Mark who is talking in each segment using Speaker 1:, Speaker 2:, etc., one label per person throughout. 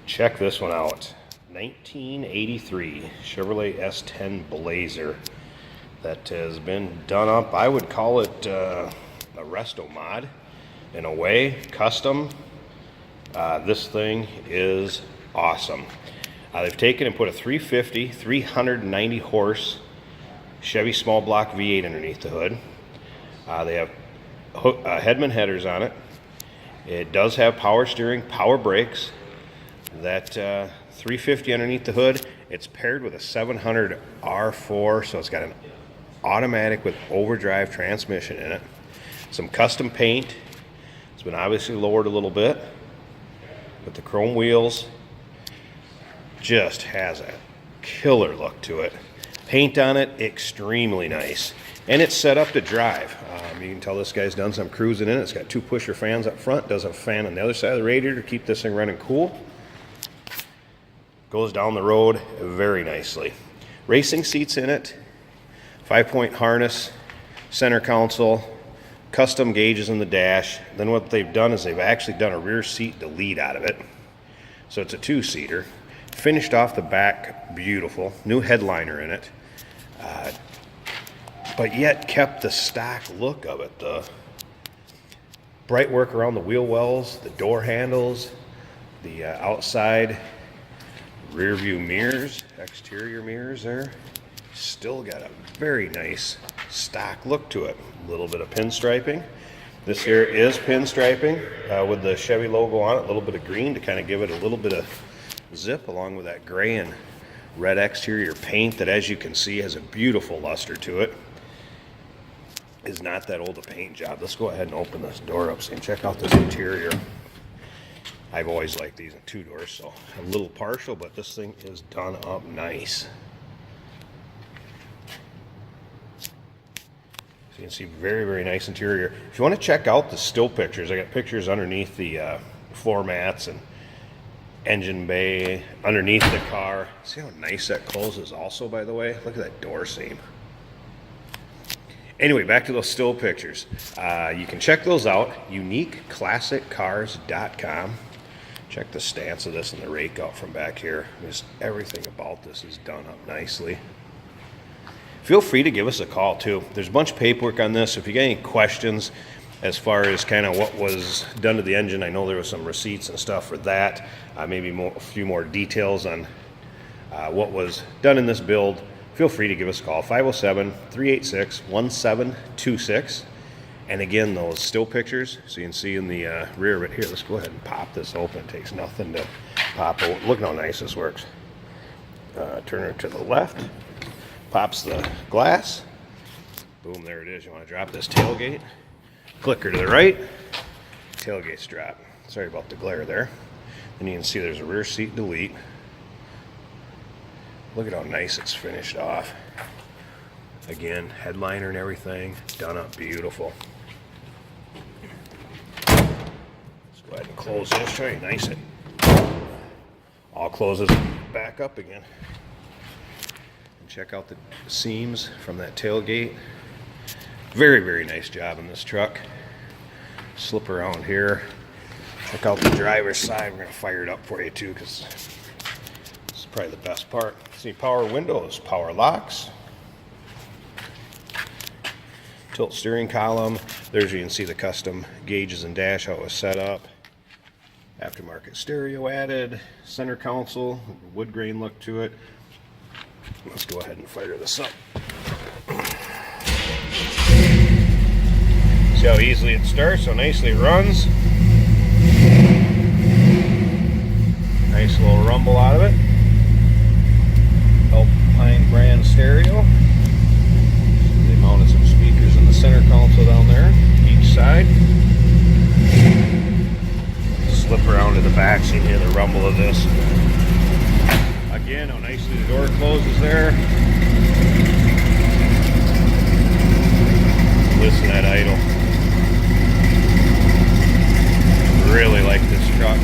Speaker 1: Check this one out. 1983 Chevrolet S10 Blazer that has been done up. I would call it a Resto mod in a way, custom. This thing is awesome. They've taken and put a 350, 390 horse Chevy small block V8 underneath the hood. They have Hedman headers on it. It does have power steering, power brakes. That 350 underneath the hood, it's paired with a 700 R4, so it's got an automatic with overdrive transmission in it. Some custom paint. It's been obviously lowered a little bit, but the chrome wheels just has a killer look to it. Paint on it, extremely nice. And it's set up to drive. You can tell this guy's done some cruising in it. It's got two pusher fans up front. Does have a fan on the other side of the radiator to keep this thing running cool. Goes down the road very nicely. Racing seats in it. 5-point harness, center console, custom gauges in the dash. Then what they've done is they've actually done a rear seat delete out of it. So it's a two-seater. Finished off the back, beautiful. New headliner in it. But yet kept the stock look of it. The bright work around the wheel wells, the door handles, the outside rear view mirrors, exterior mirrors there. Still got a very nice stock look to it. A little bit of pinstriping. This here is pinstriping with the Chevy logo on it. A little bit of green to kind of give it a little bit of zip, along with that gray and red exterior paint that, as you can see, has a beautiful luster to it. Is not that old a paint job. Let's go ahead and open this door up so you can check out this interior. I've always liked these in two doors, so a little partial, but this thing is done up nice. So you can see very, very nice interior. If you want to check out the still pictures, I got pictures underneath the floor mats and engine bay, underneath the car. See how nice that closes also, by the way? Look at that door seam. Anyway, back to those still pictures. You can check those out, uniqueclassiccars.com. Check the stance of this and the rake out from back here. Just everything about this is done up nicely. Feel free to give us a call too. There's a bunch of paperwork on this. If you got any questions as far as kind of what was done to the engine, I know there was some receipts and stuff for that. Maybe a few more details on what was done in this build. Feel free to give us a call, 507-386-1726. And again, those still pictures, so you can see in the rear of it. Here, let's go ahead and pop this open. It takes nothing to pop open. Look how nice this works. Turn her to the left, pops the glass. Boom, there it is. You want to drop this tailgate. Click her to the right, tailgate's drop. Sorry about the glare there. And you can see there's a rear seat delete. Look at how nice it's finished off. Again, headliner and everything, done up beautiful. Let's go ahead and close this, show you nice it all closes back up again. And check out the seams from that tailgate. Very, very nice job in this truck. Slip around here. Check out the driver's side. We're going to fire it up for you too, because this is probably the best part. See, power windows, power locks, tilt steering column. There's, you can see the custom gauges and dash, how it was set up. Aftermarket stereo added, center console, wood grain look to it. Let's go ahead and fire this up. See how easily it starts, how nicely it runs. Nice little rumble out of it. Alpine brand stereo. They mounted some speakers in the center console down there, each side. Slip around to the back so you can hear the rumble of this. Again, how nicely the door closes there. Listen to that idle. Really like this truck.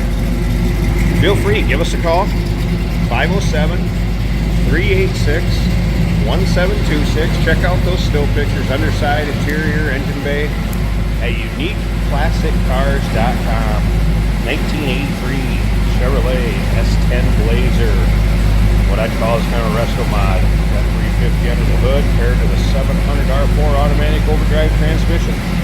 Speaker 1: Feel free, give us a call. 507-386-1726. Check out those still pictures, underside, interior, engine bay at uniqueclassiccars.com. 1983 Chevrolet S10 Blazer. What I'd call is kind of a resto mod. Got 350 under the hood paired with a 700 R4 automatic overdrive transmission.